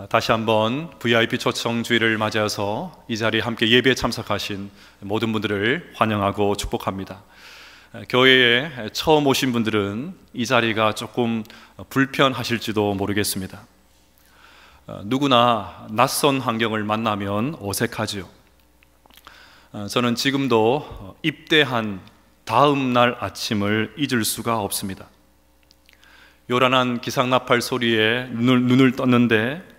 다시 한번 VIP 초청주의를 맞이해서 이 자리에 함께 예배에 참석하신 모든 분들을 환영하고 축복합니다. 교회에 처음 오신 분들은 이 자리가 조금 불편하실지도 모르겠습니다. 누구나 낯선 환경을 만나면 어색하죠. 저는 지금도 입대한 다음 날 아침을 잊을 수가 없습니다. 요란한 기상나팔 소리에 눈을 떴는데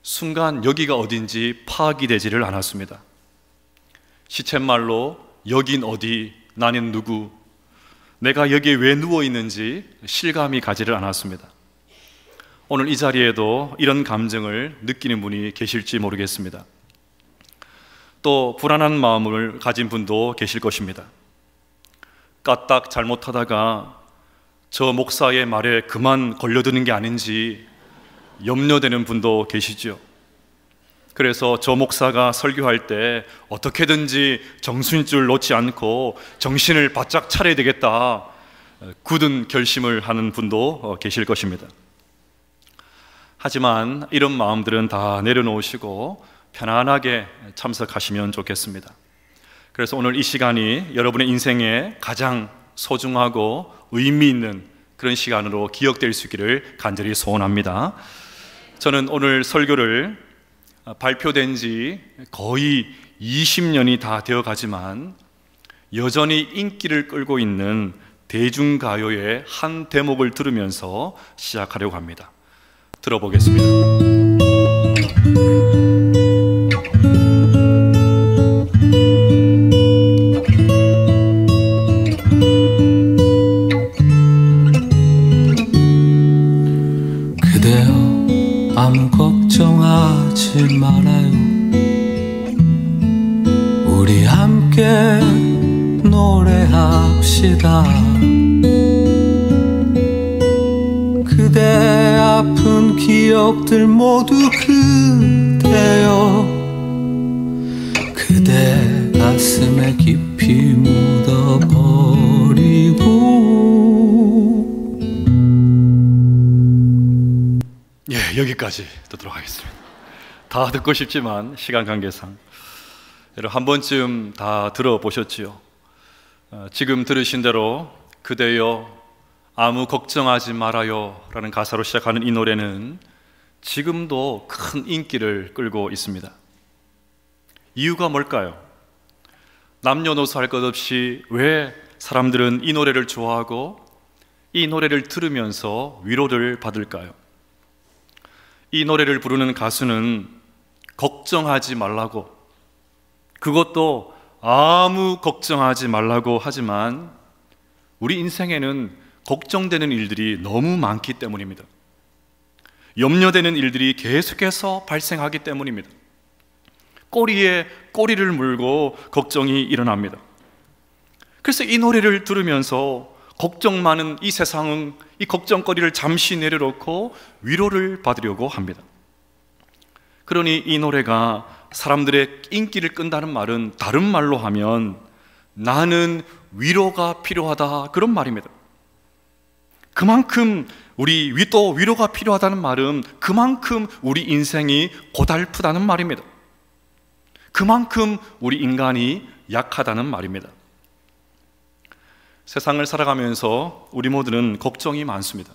순간 여기가 어딘지 파악이 되지를 않았습니다. 시쳇말로 여긴 어디, 나는 누구, 내가 여기에 왜 누워있는지 실감이 가지를 않았습니다. 오늘 이 자리에도 이런 감정을 느끼는 분이 계실지 모르겠습니다. 또 불안한 마음을 가진 분도 계실 것입니다. 까딱 잘못하다가 저 목사의 말에 그만 걸려드는 게 아닌지 염려되는 분도 계시죠. 그래서 저 목사가 설교할 때 어떻게든지 정신줄 놓지 않고 정신을 바짝 차려야 되겠다, 굳은 결심을 하는 분도 계실 것입니다. 하지만 이런 마음들은 다 내려놓으시고 편안하게 참석하시면 좋겠습니다. 그래서 오늘 이 시간이 여러분의 인생에 가장 소중하고 의미 있는 그런 시간으로 기억될 수 있기를 간절히 소원합니다. 저는 오늘 설교를 발표된 지 거의 20년이 다 되어 가지만 여전히 인기를 끌고 있는 대중가요의 한 대목을 들으면서 시작하려고 합니다. 들어보겠습니다. 아무 걱정하지 말아요. 우리 함께 노래합시다. 그대 아픈 기억들 모두 그대여 그대 가슴에 깊이 묻어버리고. 여기까지 듣도록 하겠습니다. 다 듣고 싶지만 시간 관계상 여러분 한 번쯤 다 들어보셨지요? 지금 들으신 대로 그대여 아무 걱정하지 말아요 라는 가사로 시작하는 이 노래는 지금도 큰 인기를 끌고 있습니다. 이유가 뭘까요? 남녀노소 할 것 없이 왜 사람들은 이 노래를 좋아하고 이 노래를 들으면서 위로를 받을까요? 이 노래를 부르는 가수는 걱정하지 말라고, 그것도 아무 걱정하지 말라고 하지만 우리 인생에는 걱정되는 일들이 너무 많기 때문입니다. 염려되는 일들이 계속해서 발생하기 때문입니다. 꼬리에 꼬리를 물고 걱정이 일어납니다. 그래서 이 노래를 들으면서 걱정 많은 이 세상은 이 걱정거리를 잠시 내려놓고 위로를 받으려고 합니다. 그러니 이 노래가 사람들의 인기를 끈다는 말은 다른 말로 하면 나는 위로가 필요하다, 그런 말입니다. 그만큼 또 위로가 필요하다는 말은 그만큼 우리 인생이 고달프다는 말입니다. 그만큼 우리 인간이 약하다는 말입니다. 세상을 살아가면서 우리 모두는 걱정이 많습니다.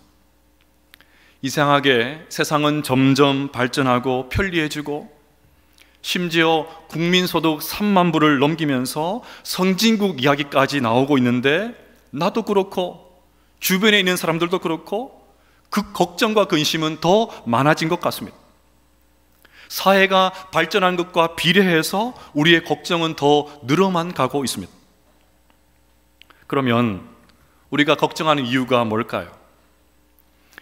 이상하게 세상은 점점 발전하고 편리해지고 심지어 국민소득 3만 불을 넘기면서 선진국 이야기까지 나오고 있는데 나도 그렇고 주변에 있는 사람들도 그렇고 그 걱정과 근심은 더 많아진 것 같습니다. 사회가 발전한 것과 비례해서 우리의 걱정은 더 늘어만 가고 있습니다. 그러면 우리가 걱정하는 이유가 뭘까요?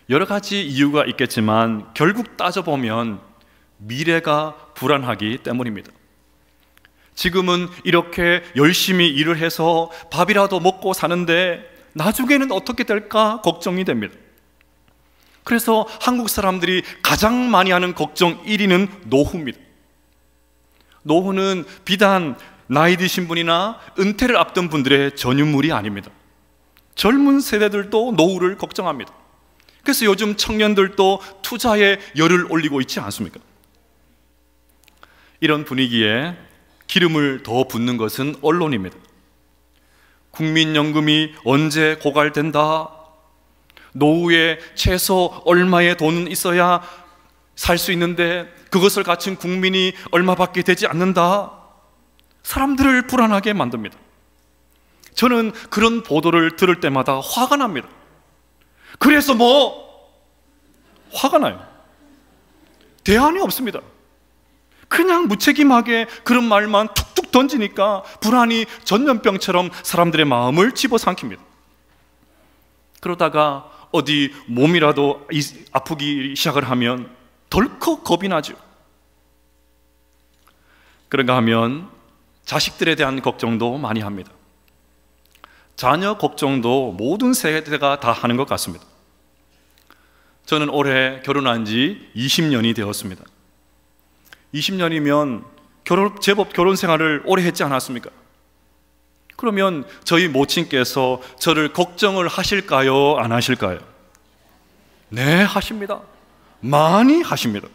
여러 가지 이유가 있겠지만 결국 따져보면 미래가 불안하기 때문입니다. 지금은 이렇게 열심히 일을 해서 밥이라도 먹고 사는데 나중에는 어떻게 될까 걱정이 됩니다. 그래서 한국 사람들이 가장 많이 하는 걱정 1위는 노후입니다. 노후는 비단 나이 드신 분이나 은퇴를 앞둔 분들의 전유물이 아닙니다. 젊은 세대들도 노후를 걱정합니다. 그래서 요즘 청년들도 투자에 열을 올리고 있지 않습니까? 이런 분위기에 기름을 더 붓는 것은 언론입니다. 국민연금이 언제 고갈된다? 노후에 최소 얼마의 돈은 있어야 살 수 있는데 그것을 갖춘 국민이 얼마밖에 되지 않는다? 사람들을 불안하게 만듭니다. 저는 그런 보도를 들을 때마다 화가 납니다. 그래서 화가 나요. 대안이 없습니다. 그냥 무책임하게 그런 말만 툭툭 던지니까 불안이 전염병처럼 사람들의 마음을 집어삼킵니다. 그러다가 어디 몸이라도 아프기 시작을 하면 덜컥 겁이 나죠. 그런가 하면 자식들에 대한 걱정도 많이 합니다. 자녀 걱정도 모든 세대가 다 하는 것 같습니다. 저는 올해 결혼한 지 20년이 되었습니다. 20년이면 제법 결혼 생활을 오래 했지 않았습니까? 그러면 저희 모친께서 저를 걱정을 하실까요? 안 하실까요? 네, 하십니다. 많이 하십니다.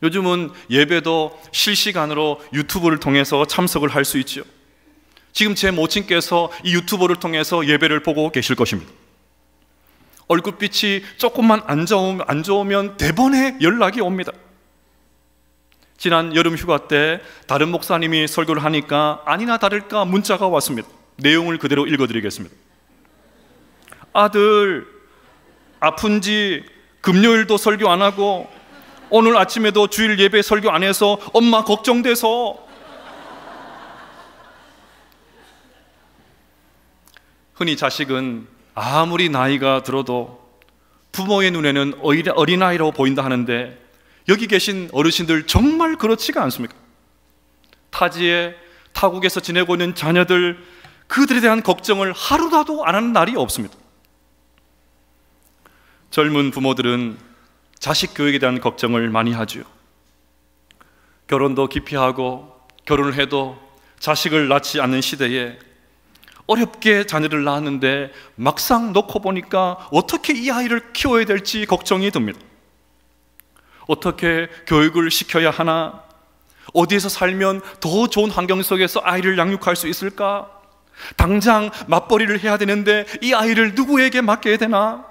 요즘은 예배도 실시간으로 유튜브를 통해서 참석을 할 수 있죠. 지금 제 모친께서 이 유튜브를 통해서 예배를 보고 계실 것입니다. 얼굴빛이 조금만 안 좋으면 대번에 연락이 옵니다. 지난 여름 휴가 때 다른 목사님이 설교를 하니까 아니나 다를까 문자가 왔습니다. 내용을 그대로 읽어드리겠습니다. 아들, 아픈지 금요일도 설교 안 하고 오늘 아침에도 주일 예배 설교 안 해서 엄마 걱정돼서. 흔히 자식은 아무리 나이가 들어도 부모의 눈에는 어린아이라고 보인다 하는데 여기 계신 어르신들 정말 그렇지가 않습니까? 타지에 타국에서 지내고 있는 자녀들, 그들에 대한 걱정을 하루라도 안 하는 날이 없습니다. 젊은 부모들은 자식 교육에 대한 걱정을 많이 하죠. 결혼도 기피하고 결혼을 해도 자식을 낳지 않는 시대에 어렵게 자녀를 낳았는데 막상 놓고 보니까 어떻게 이 아이를 키워야 될지 걱정이 듭니다. 어떻게 교육을 시켜야 하나? 어디에서 살면 더 좋은 환경 속에서 아이를 양육할 수 있을까? 당장 맞벌이를 해야 되는데 이 아이를 누구에게 맡겨야 되나?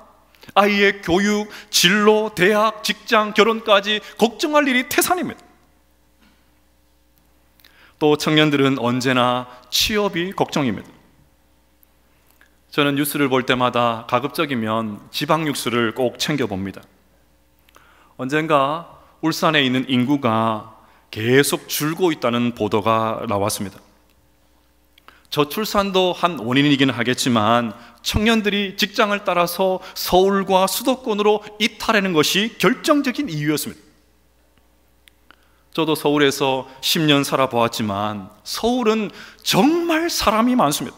아이의 교육, 진로, 대학, 직장, 결혼까지 걱정할 일이 태산입니다. 또 청년들은 언제나 취업이 걱정입니다. 저는 뉴스를 볼 때마다 가급적이면 지방 뉴스를 꼭 챙겨봅니다. 언젠가 울산에 있는 인구가 계속 줄고 있다는 보도가 나왔습니다. 저출산도 한 원인이긴 하겠지만 청년들이 직장을 따라서 서울과 수도권으로 이탈하는 것이 결정적인 이유였습니다. 저도 서울에서 10년 살아보았지만 서울은 정말 사람이 많습니다.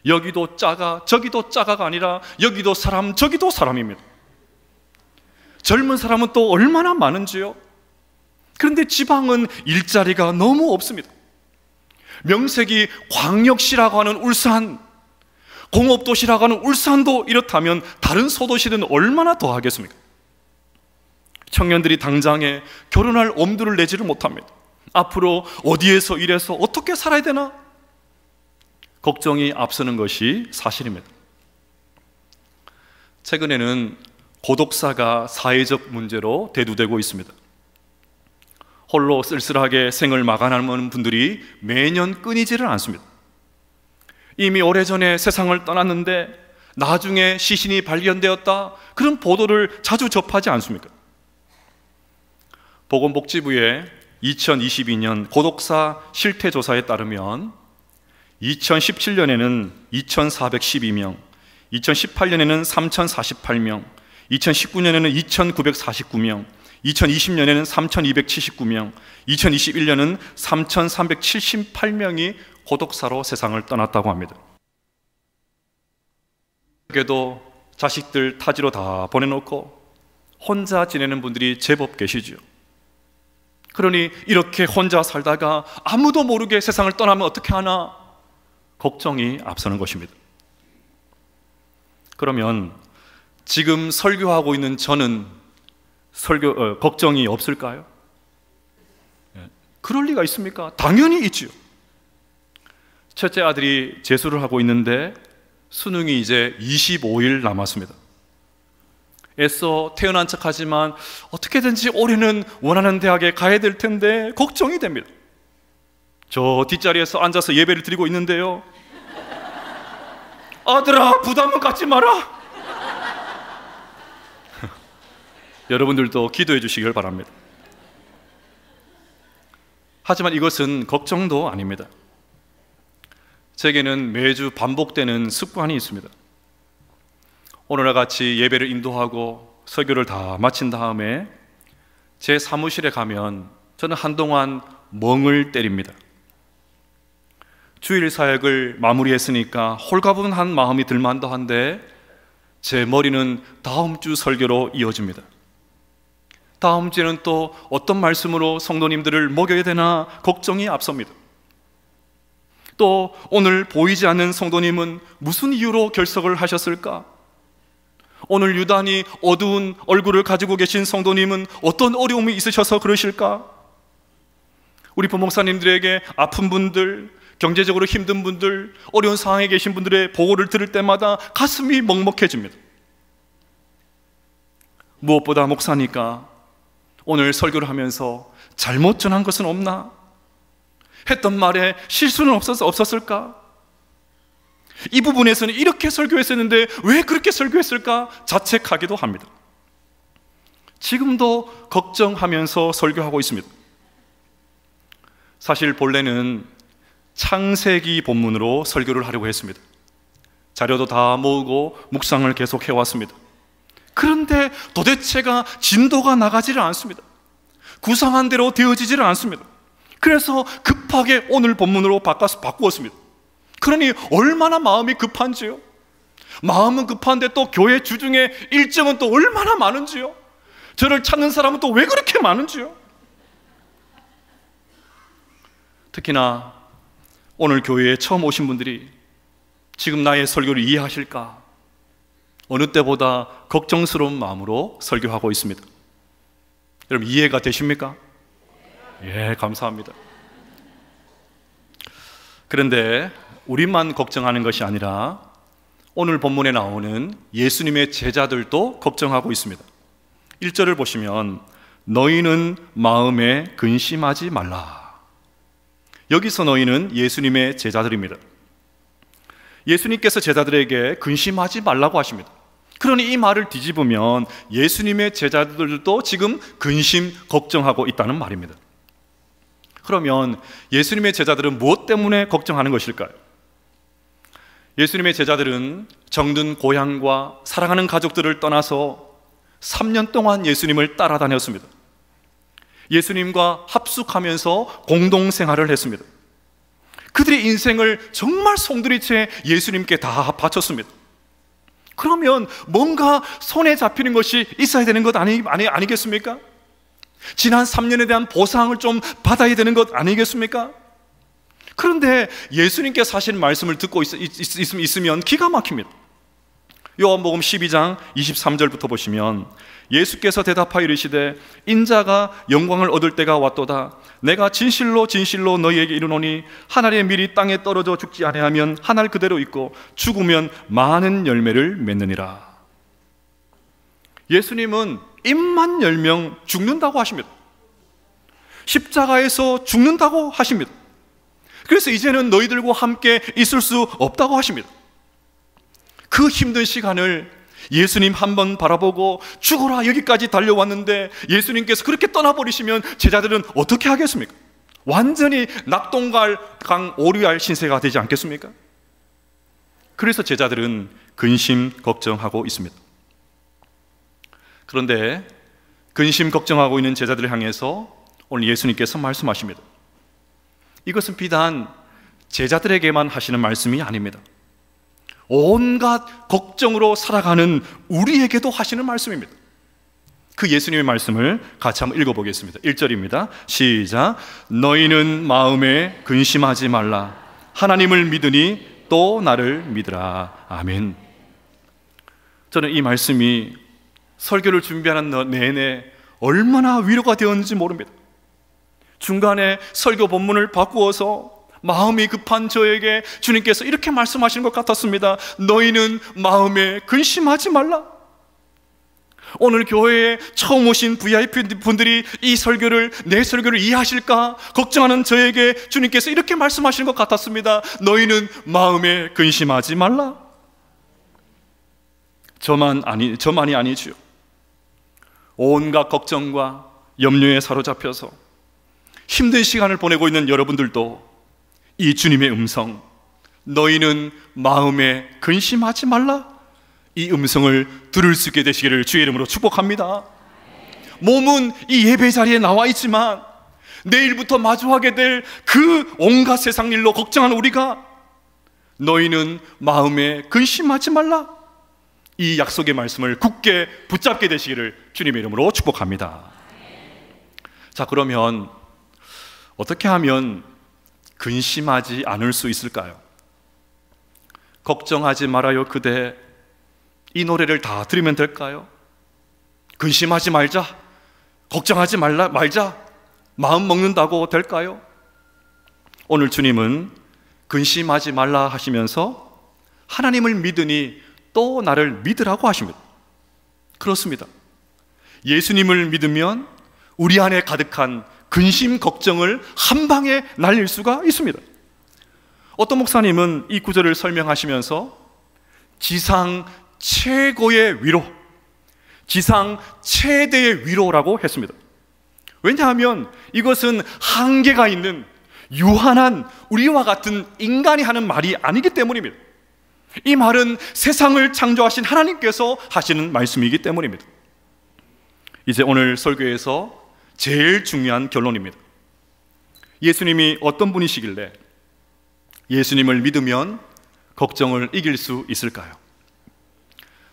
여기도 작아 저기도 작아가 아니라 여기도 사람 저기도 사람입니다. 젊은 사람은 또 얼마나 많은지요? 그런데 지방은 일자리가 너무 없습니다. 명색이 광역시라고 하는 울산, 공업도시라고 하는 울산도 이렇다면 다른 소도시는 얼마나 더 하겠습니까? 청년들이 당장에 결혼할 엄두를 내지를 못합니다. 앞으로 어디에서 일해서 어떻게 살아야 되나? 걱정이 앞서는 것이 사실입니다. 최근에는 고독사가 사회적 문제로 대두되고 있습니다. 홀로 쓸쓸하게 생을 마감하는 분들이 매년 끊이지를 않습니다. 이미 오래전에 세상을 떠났는데 나중에 시신이 발견되었다, 그런 보도를 자주 접하지 않습니까? 보건복지부의 2022년 고독사 실태조사에 따르면 2017년에는 2,412명, 2018년에는 3,048명, 2019년에는 2,949명, 2020년에는 3,279명, 2021년은 3,378명이 고독사로 세상을 떠났다고 합니다. 그래도 자식들 타지로 다 보내놓고 혼자 지내는 분들이 제법 계시죠. 그러니 이렇게 혼자 살다가 아무도 모르게 세상을 떠나면 어떻게 하나 걱정이 앞서는 것입니다. 그러면 지금 설교하고 있는 저는 걱정이 없을까요? 그럴 리가 있습니까? 당연히 있지요. 첫째 아들이 재수를 하고 있는데 수능이 이제 25일 남았습니다. 애써 태어난 척하지만 어떻게든지 올해는 원하는 대학에 가야 될 텐데 걱정이 됩니다. 저 뒷자리에서 앉아서 예배를 드리고 있는데요, 아들아, 부담은 갖지 마라. 여러분들도 기도해 주시길 바랍니다. 하지만 이것은 걱정도 아닙니다. 제게는 매주 반복되는 습관이 있습니다. 오늘과 같이 예배를 인도하고 설교를 다 마친 다음에 제 사무실에 가면 저는 한동안 멍을 때립니다. 주일 사역을 마무리했으니까 홀가분한 마음이 들만도 한데 제 머리는 다음 주 설교로 이어집니다. 다음 주에는 또 어떤 말씀으로 성도님들을 먹여야 되나 걱정이 앞섭니다. 또 오늘 보이지 않는 성도님은 무슨 이유로 결석을 하셨을까? 오늘 유단히 어두운 얼굴을 가지고 계신 성도님은 어떤 어려움이 있으셔서 그러실까? 우리 부목사님들에게 아픈 분들, 경제적으로 힘든 분들, 어려운 상황에 계신 분들의 보고를 들을 때마다 가슴이 먹먹해집니다. 무엇보다 목사니까 오늘 설교를 하면서 잘못 전한 것은 없나? 했던 말에 실수는 없었을까? 이 부분에서는 이렇게 설교했었는데 왜 그렇게 설교했을까? 자책하기도 합니다. 지금도 걱정하면서 설교하고 있습니다. 사실 본래는 창세기 본문으로 설교를 하려고 했습니다. 자료도 다 모으고 묵상을 계속 해왔습니다. 그런데 도대체가 진도가 나가지를 않습니다. 구상한 대로 되어지지를 않습니다. 그래서 급하게 오늘 본문으로 바꾸었습니다. 그러니 얼마나 마음이 급한지요? 마음은 급한데 또 교회 주중에 일정은 또 얼마나 많은지요? 저를 찾는 사람은 또 왜 그렇게 많은지요? 특히나 오늘 교회에 처음 오신 분들이 지금 나의 설교를 이해하실까? 어느 때보다 걱정스러운 마음으로 설교하고 있습니다. 여러분 이해가 되십니까? 예, 감사합니다. 그런데 우리만 걱정하는 것이 아니라 오늘 본문에 나오는 예수님의 제자들도 걱정하고 있습니다. 1절을 보시면 너희는 마음에 근심하지 말라. 여기서 너희는 예수님의 제자들입니다. 예수님께서 제자들에게 근심하지 말라고 하십니다. 그러니 이 말을 뒤집으면 예수님의 제자들도 지금 근심, 걱정하고 있다는 말입니다. 그러면 예수님의 제자들은 무엇 때문에 걱정하는 것일까요? 예수님의 제자들은 정든 고향과 사랑하는 가족들을 떠나서 3년 동안 예수님을 따라다녔습니다. 예수님과 합숙하면서 공동생활을 했습니다. 그들의 인생을 정말 송두리째 예수님께 다 바쳤습니다. 그러면 뭔가 손에 잡히는 것이 있어야 되는 것 아니겠습니까? 지난 3년에 대한 보상을 좀 받아야 되는 것 아니겠습니까? 그런데 예수님께서 하신 말씀을 듣고 있으면 기가 막힙니다. 요한복음 12장 23절부터 보시면 예수께서 대답하여 이르시되 인자가 영광을 얻을 때가 왔도다. 내가 진실로 진실로 너희에게 이르노니 한 알의 밀이 땅에 떨어져 죽지 아니하면 한 알 그대로 있고 죽으면 많은 열매를 맺느니라. 예수님은 입만 열면 죽는다고 하십니다. 십자가에서 죽는다고 하십니다. 그래서 이제는 너희들과 함께 있을 수 없다고 하십니다. 그 힘든 시간을 예수님 한번 바라보고 죽어라 여기까지 달려왔는데 예수님께서 그렇게 떠나버리시면 제자들은 어떻게 하겠습니까? 완전히 낙동강 오리알 신세가 되지 않겠습니까? 그래서 제자들은 근심 걱정하고 있습니다. 그런데 근심 걱정하고 있는 제자들을 향해서 오늘 예수님께서 말씀하십니다. 이것은 비단 제자들에게만 하시는 말씀이 아닙니다. 온갖 걱정으로 살아가는 우리에게도 하시는 말씀입니다. 그 예수님의 말씀을 같이 한번 읽어보겠습니다. 1절입니다. 시작. 너희는 마음에 근심하지 말라. 하나님을 믿으니 또 나를 믿으라. 아멘. 저는 이 말씀이 설교를 준비하는 내내 얼마나 위로가 되었는지 모릅니다. 중간에 설교 본문을 바꾸어서 마음이 급한 저에게 주님께서 이렇게 말씀하시는 것 같았습니다. 너희는 마음에 근심하지 말라. 오늘 교회에 처음 오신 VIP 분들이 이 설교를, 내 설교를 이해하실까 걱정하는 저에게 주님께서 이렇게 말씀하시는 것 같았습니다. 너희는 마음에 근심하지 말라. 저만이 아니지요. 온갖 걱정과 염려에 사로잡혀서 힘든 시간을 보내고 있는 여러분들도 이 주님의 음성, 너희는 마음에 근심하지 말라, 이 음성을 들을 수 있게 되시기를 주의 이름으로 축복합니다. 몸은 이 예배 자리에 나와 있지만 내일부터 마주하게 될 그 온갖 세상 일로 걱정하는 우리가 너희는 마음에 근심하지 말라, 이 약속의 말씀을 굳게 붙잡게 되시기를 주님의 이름으로 축복합니다. 자, 그러면 어떻게 하면 근심하지 않을 수 있을까요? 걱정하지 말아요 그대, 이 노래를 다 들으면 될까요? 근심하지 말자, 걱정하지 말자, 마음 먹는다고 될까요? 오늘 주님은 근심하지 말라 하시면서 하나님을 믿으니 또 나를 믿으라고 하십니다. 그렇습니다. 예수님을 믿으면 우리 안에 가득한 근심, 걱정을 한 방에 날릴 수가 있습니다. 어떤 목사님은 이 구절을 설명하시면서 지상 최고의 위로, 지상 최대의 위로라고 했습니다. 왜냐하면 이것은 한계가 있는 유한한 우리와 같은 인간이 하는 말이 아니기 때문입니다. 이 말은 세상을 창조하신 하나님께서 하시는 말씀이기 때문입니다. 이제 오늘 설교에서 제일 중요한 결론입니다. 예수님이 어떤 분이시길래 예수님을 믿으면 걱정을 이길 수 있을까요?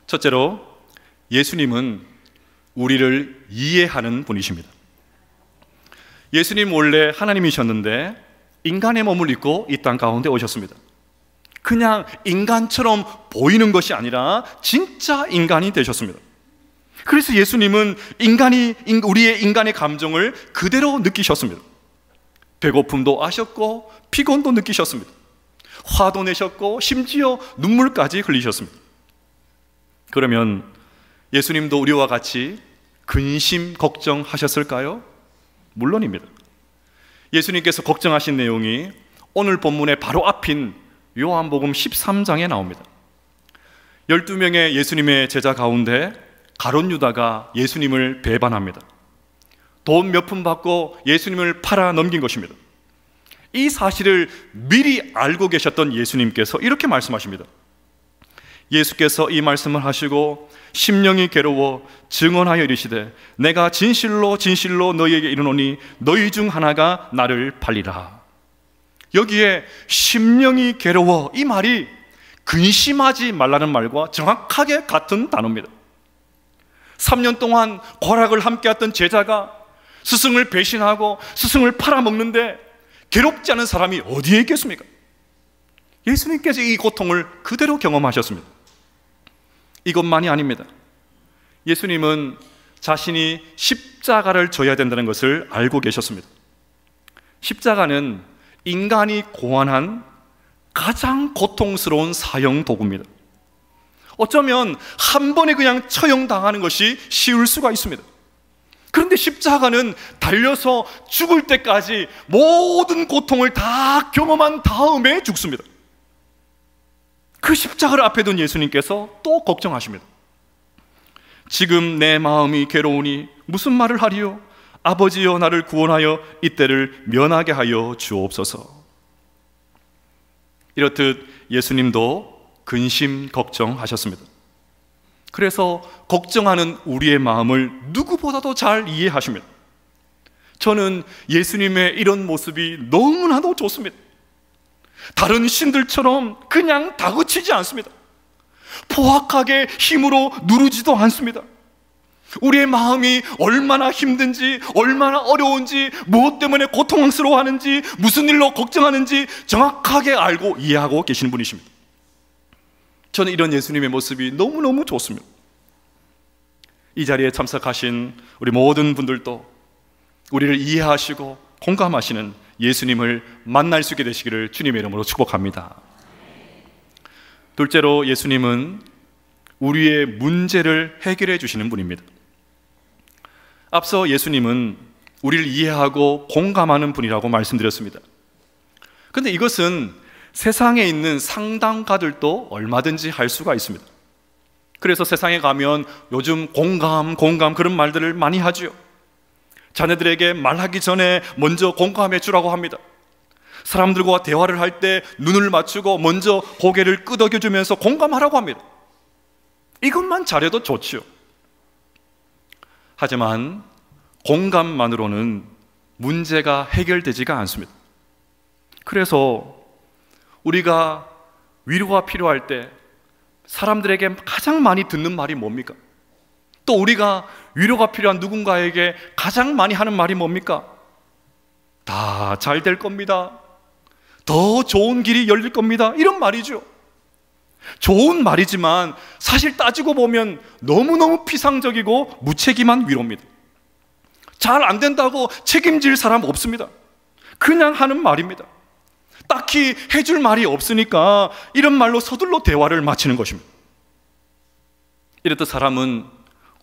첫째로, 예수님은 우리를 이해하는 분이십니다. 예수님 원래 하나님이셨는데 인간의 몸을 입고 이 땅 가운데 오셨습니다. 그냥 인간처럼 보이는 것이 아니라 진짜 인간이 되셨습니다. 그래서 예수님은 우리의 인간의 감정을 그대로 느끼셨습니다. 배고픔도 아셨고 피곤도 느끼셨습니다. 화도 내셨고 심지어 눈물까지 흘리셨습니다. 그러면 예수님도 우리와 같이 근심, 걱정하셨을까요? 물론입니다. 예수님께서 걱정하신 내용이 오늘 본문의 바로 앞인 요한복음 13장에 나옵니다. 12명의 예수님의 제자 가운데 가룟 유다가 예수님을 배반합니다. 돈 몇 푼 받고 예수님을 팔아 넘긴 것입니다. 이 사실을 미리 알고 계셨던 예수님께서 이렇게 말씀하십니다. 예수께서 이 말씀을 하시고 심령이 괴로워 증언하여 이르시되 내가 진실로 진실로 너희에게 이르노니 너희 중 하나가 나를 팔리라. 여기에 심령이 괴로워, 이 말이 근심하지 말라는 말과 정확하게 같은 단어입니다. 3년 동안 고락을 함께했던 제자가 스승을 배신하고 스승을 팔아먹는데 괴롭지 않은 사람이 어디에 있겠습니까? 예수님께서 이 고통을 그대로 경험하셨습니다. 이것만이 아닙니다. 예수님은 자신이 십자가를 져야 된다는 것을 알고 계셨습니다. 십자가는 인간이 고안한 가장 고통스러운 사형 도구입니다. 어쩌면 한 번에 그냥 처형당하는 것이 쉬울 수가 있습니다. 그런데 십자가는 달려서 죽을 때까지 모든 고통을 다 경험한 다음에 죽습니다. 그 십자가를 앞에 둔 예수님께서 또 걱정하십니다. 지금 내 마음이 괴로우니 무슨 말을 하리요? 아버지여 나를 구원하여 이때를 면하게 하여 주옵소서. 이렇듯 예수님도 근심 걱정하셨습니다. 그래서 걱정하는 우리의 마음을 누구보다도 잘 이해하십니다. 저는 예수님의 이런 모습이 너무나도 좋습니다. 다른 신들처럼 그냥 다그치지 않습니다. 포악하게 힘으로 누르지도 않습니다. 우리의 마음이 얼마나 힘든지, 얼마나 어려운지, 무엇 때문에 고통스러워하는지, 무슨 일로 걱정하는지 정확하게 알고 이해하고 계시는 분이십니다. 저는 이런 예수님의 모습이 너무너무 좋습니다. 이 자리에 참석하신 우리 모든 분들도 우리를 이해하시고 공감하시는 예수님을 만날 수 있게 되시기를 주님의 이름으로 축복합니다. 둘째로, 예수님은 우리의 문제를 해결해 주시는 분입니다. 앞서 예수님은 우리를 이해하고 공감하는 분이라고 말씀드렸습니다. 그런데 이것은 세상에 있는 상담가들도 얼마든지 할 수가 있습니다. 그래서 세상에 가면 요즘 공감 그런 말들을 많이 하죠. 자녀들에게 말하기 전에 먼저 공감해 주라고 합니다. 사람들과 대화를 할 때 눈을 맞추고 먼저 고개를 끄덕여주면서 공감하라고 합니다. 이것만 잘해도 좋지요. 하지만 공감만으로는 문제가 해결되지가 않습니다. 그래서 우리가 위로가 필요할 때 사람들에게 가장 많이 듣는 말이 뭡니까? 또 우리가 위로가 필요한 누군가에게 가장 많이 하는 말이 뭡니까? 다 잘 될 겁니다. 더 좋은 길이 열릴 겁니다. 이런 말이죠. 좋은 말이지만 사실 따지고 보면 너무너무 피상적이고 무책임한 위로입니다. 잘 안 된다고 책임질 사람 없습니다. 그냥 하는 말입니다. 딱히 해줄 말이 없으니까 이런 말로 서둘러 대화를 마치는 것입니다. 이렇듯 사람은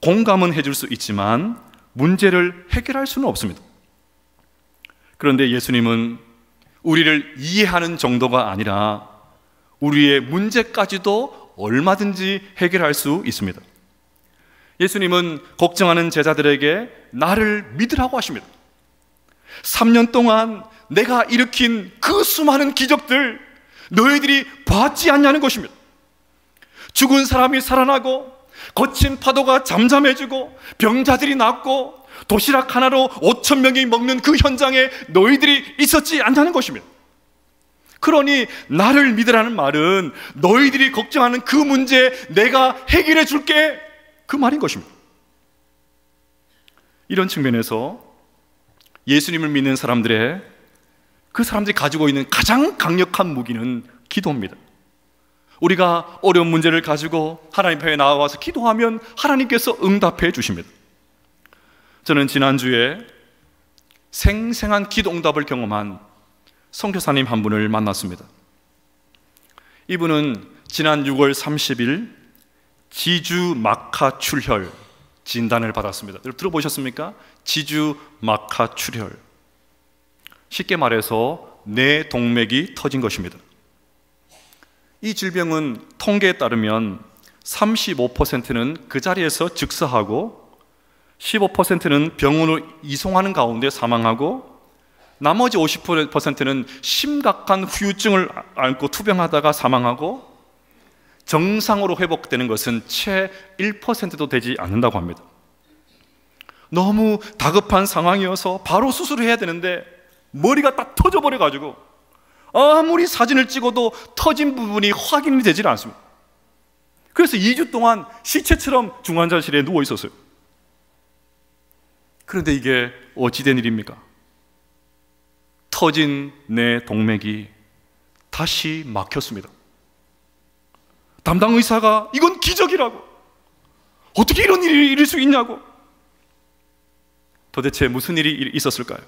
공감은 해줄 수 있지만 문제를 해결할 수는 없습니다. 그런데 예수님은 우리를 이해하는 정도가 아니라 우리의 문제까지도 얼마든지 해결할 수 있습니다. 예수님은 걱정하는 제자들에게 나를 믿으라고 하십니다. 3년 동안 내가 일으킨 그 수많은 기적들 너희들이 봤지 않냐는 것입니다. 죽은 사람이 살아나고 거친 파도가 잠잠해지고 병자들이 낫고 도시락 하나로 5,000명이 먹는 그 현장에 너희들이 있었지 않냐는 것입니다. 그러니 나를 믿으라는 말은 너희들이 걱정하는 그 문제 내가 해결해 줄게, 그 말인 것입니다. 이런 측면에서 예수님을 믿는 사람들의 그 사람들이 가지고 있는 가장 강력한 무기는 기도입니다. 우리가 어려운 문제를 가지고 하나님 앞에 나와서 기도하면 하나님께서 응답해 주십니다. 저는 지난주에 생생한 기도 응답을 경험한 선교사님 한 분을 만났습니다. 이분은 지난 6월 30일 지주 막하 출혈 진단을 받았습니다. 여러분 들어보셨습니까? 지주 막하 출혈. 쉽게 말해서 뇌 동맥이 터진 것입니다. 이 질병은 통계에 따르면 35%는 그 자리에서 즉사하고 15%는 병원으로 이송하는 가운데 사망하고 나머지 50%는 심각한 후유증을 앓고 투병하다가 사망하고 정상으로 회복되는 것은 채 1%도 되지 않는다고 합니다. 너무 다급한 상황이어서 바로 수술을 해야 되는데 머리가 딱 터져버려가지고 아무리 사진을 찍어도 터진 부분이 확인이 되질 않습니다. 그래서 2주 동안 시체처럼 중환자실에 누워 있었어요. 그런데 이게 어찌된 일입니까? 터진 내 동맥이 다시 막혔습니다. 담당 의사가 이건 기적이라고, 어떻게 이런 일이 일어날 수 있냐고. 도대체 무슨 일이 있었을까요?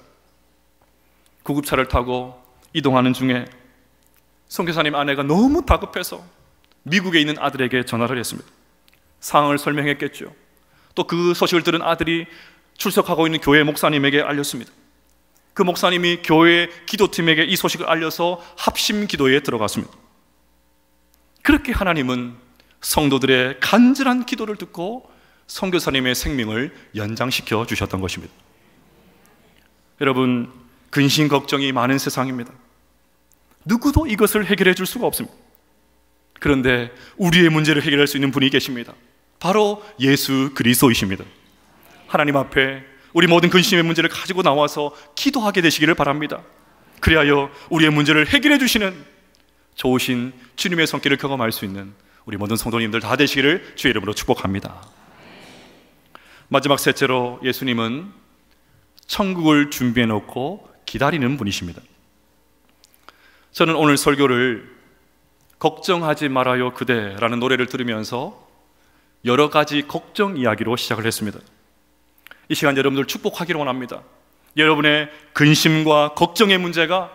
구급차를 타고 이동하는 중에 선교사님 아내가 너무 다급해서 미국에 있는 아들에게 전화를 했습니다. 상황을 설명했겠죠. 또 그 소식을 들은 아들이 출석하고 있는 교회 목사님에게 알렸습니다. 그 목사님이 교회 기도팀에게 이 소식을 알려서 합심 기도에 들어갔습니다. 그렇게 하나님은 성도들의 간절한 기도를 듣고 선교사님의 생명을 연장시켜 주셨던 것입니다. 여러분, 근심 걱정이 많은 세상입니다. 누구도 이것을 해결해 줄 수가 없습니다. 그런데 우리의 문제를 해결할 수 있는 분이 계십니다. 바로 예수 그리스도이십니다. 하나님 앞에 우리 모든 근심의 문제를 가지고 나와서 기도하게 되시기를 바랍니다. 그리하여 우리의 문제를 해결해 주시는 좋으신 주님의 손길을 경험할 수 있는 우리 모든 성도님들 다 되시기를 주의 이름으로 축복합니다. 마지막 셋째로, 예수님은 천국을 준비해 놓고 기다리는 분이십니다. 저는 오늘 설교를 걱정하지 말아요 그대라는 노래를 들으면서 여러 가지 걱정 이야기로 시작을 했습니다. 이 시간 여러분들 축복하기를 원합니다. 여러분의 근심과 걱정의 문제가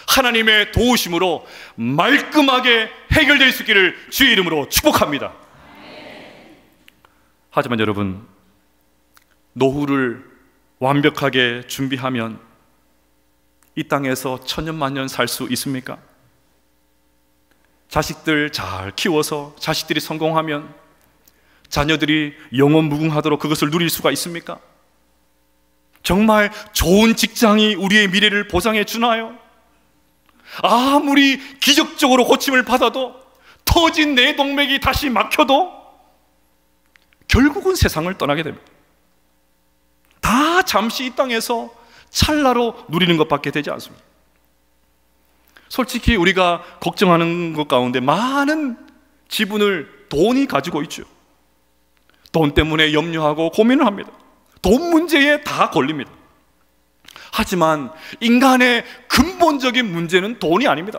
하나님의 도우심으로 말끔하게 해결될 수 있기를 주의 이름으로 축복합니다. 하지만 여러분, 노후를 완벽하게 준비하면 이 땅에서 천년만년 살 수 있습니까? 자식들 잘 키워서 자식들이 성공하면 자녀들이 영원 무궁하도록 그것을 누릴 수가 있습니까? 정말 좋은 직장이 우리의 미래를 보장해 주나요? 아무리 기적적으로 고침을 받아도 터진 내 동맥이 다시 막혀도 결국은 세상을 떠나게 됩니다. 다 잠시 이 땅에서 찰나로 누리는 것밖에 되지 않습니다. 솔직히 우리가 걱정하는 것 가운데 많은 지분을 돈이 가지고 있죠. 돈 때문에 염려하고 고민을 합니다. 돈 문제에 다 걸립니다. 하지만 인간의 근본적인 문제는 돈이 아닙니다.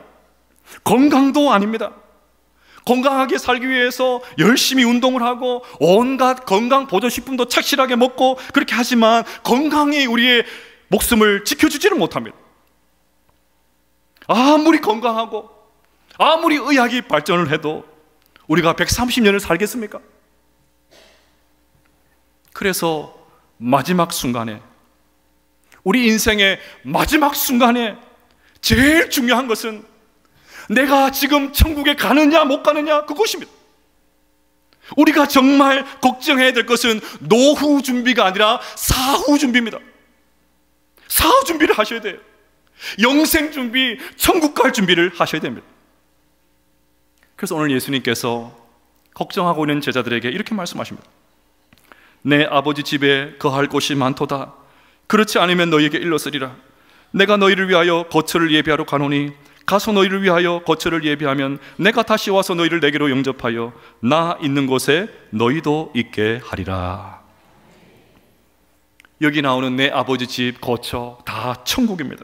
건강도 아닙니다. 건강하게 살기 위해서 열심히 운동을 하고 온갖 건강 보조식품도 착실하게 먹고 그렇게 하지만 건강이 우리의 목숨을 지켜주지는 못합니다. 아무리 건강하고 아무리 의학이 발전을 해도 우리가 130년을 살겠습니까? 그래서 마지막 순간에, 우리 인생의 마지막 순간에 제일 중요한 것은 내가 지금 천국에 가느냐 못 가느냐, 그것입니다. 우리가 정말 걱정해야 될 것은 노후 준비가 아니라 사후 준비입니다. 사후 준비를 하셔야 돼요. 영생 준비, 천국 갈 준비를 하셔야 됩니다. 그래서 오늘 예수님께서 걱정하고 있는 제자들에게 이렇게 말씀하십니다. 내 아버지 집에 거할 곳이 많도다. 그렇지 않으면 너희에게 일렀으리라. 내가 너희를 위하여 거처를 예비하러 가노니 가서 너희를 위하여 거처를 예비하면 내가 다시 와서 너희를 내게로 영접하여 나 있는 곳에 너희도 있게 하리라. 여기 나오는 내 아버지 집, 거처 다 천국입니다.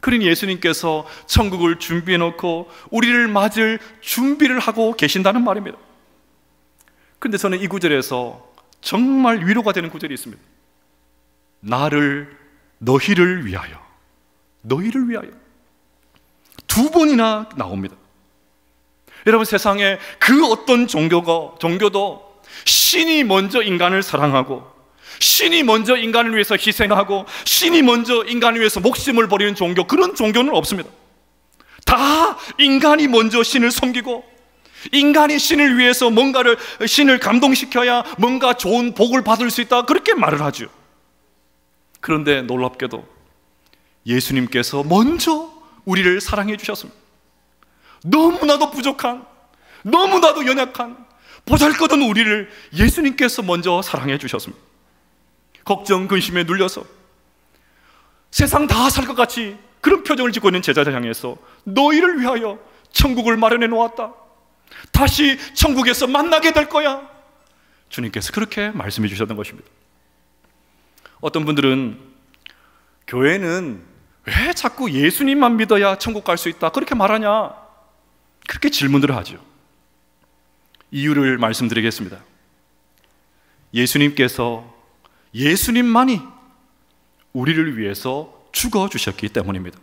그러니 예수님께서 천국을 준비해 놓고 우리를 맞을 준비를 하고 계신다는 말입니다. 그런데 저는 이 구절에서 정말 위로가 되는 구절이 있습니다. 너희를 위하여, 너희를 위하여 두 번이나 나옵니다. 여러분, 세상에 그 어떤 종교도 신이 먼저 인간을 사랑하고 신이 먼저 인간을 위해서 희생하고 신이 먼저 인간을 위해서 목숨을 버리는 종교, 그런 종교는 없습니다. 다 인간이 먼저 신을 섬기고 인간이 신을 위해서 뭔가를, 신을 감동시켜야 뭔가 좋은 복을 받을 수 있다, 그렇게 말을 하죠. 그런데 놀랍게도 예수님께서 먼저 우리를 사랑해 주셨습니다. 너무나도 부족한, 너무나도 연약한 보잘것없는 우리를 예수님께서 먼저 사랑해 주셨습니다. 걱정, 근심에 눌려서 세상 다 살 것 같이 그런 표정을 짓고 있는 제자들 향해서 너희를 위하여 천국을 마련해 놓았다. 다시 천국에서 만나게 될 거야. 주님께서 그렇게 말씀해 주셨던 것입니다. 어떤 분들은 교회는 왜 자꾸 예수님만 믿어야 천국 갈 수 있다 그렇게 말하냐, 그렇게 질문들을 하죠. 이유를 말씀드리겠습니다. 예수님만이 우리를 위해서 죽어주셨기 때문입니다.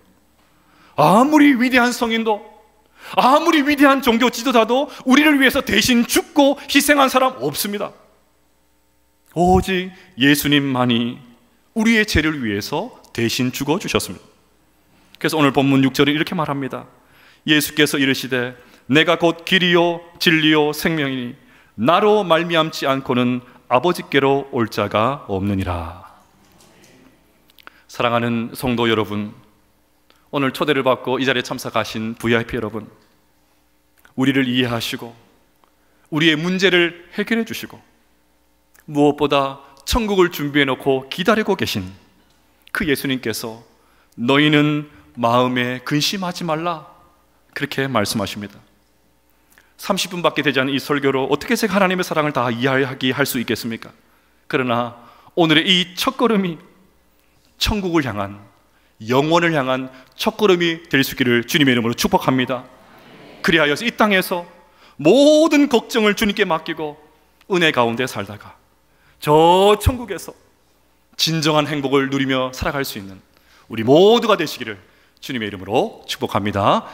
아무리 위대한 성인도, 아무리 위대한 종교 지도자도 우리를 위해서 대신 죽고 희생한 사람 없습니다. 오직 예수님만이 우리의 죄를 위해서 대신 죽어주셨습니다. 그래서 오늘 본문 6절은 이렇게 말합니다. 예수께서 이르시되 내가 곧 길이요 진리요 생명이니 나로 말미암지 않고는 아버지께로 올 자가 없느니라. 사랑하는 성도 여러분, 오늘 초대를 받고 이 자리에 참석하신 VIP 여러분, 우리를 이해하시고 우리의 문제를 해결해 주시고 무엇보다 천국을 준비해 놓고 기다리고 계신 그 예수님께서 너희는 마음에 근심하지 말라, 그렇게 말씀하십니다. 30분밖에 되지 않은 이 설교로 어떻게 제가 하나님의 사랑을 다 이해하게 할 수 있겠습니까? 그러나 오늘의 이 첫걸음이 천국을 향한, 영원을 향한 첫걸음이 될 수 있기를 주님의 이름으로 축복합니다. 그리하여서 이 땅에서 모든 걱정을 주님께 맡기고 은혜 가운데 살다가 저 천국에서 진정한 행복을 누리며 살아갈 수 있는 우리 모두가 되시기를 주님의 이름으로 축복합니다.